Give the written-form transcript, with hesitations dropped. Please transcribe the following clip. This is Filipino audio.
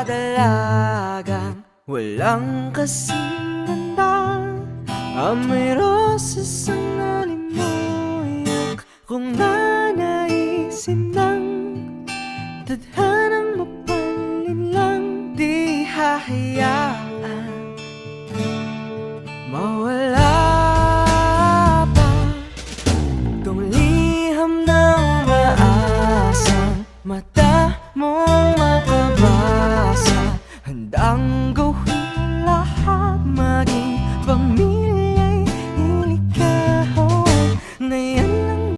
dalagang walang kasing ganda. Amoy rosas ang alimoyak kung nanaisin ng tadhanang mapalin lang. Di hahayaan mawala pa tong liham ng maasang mata mong makabasa. Handang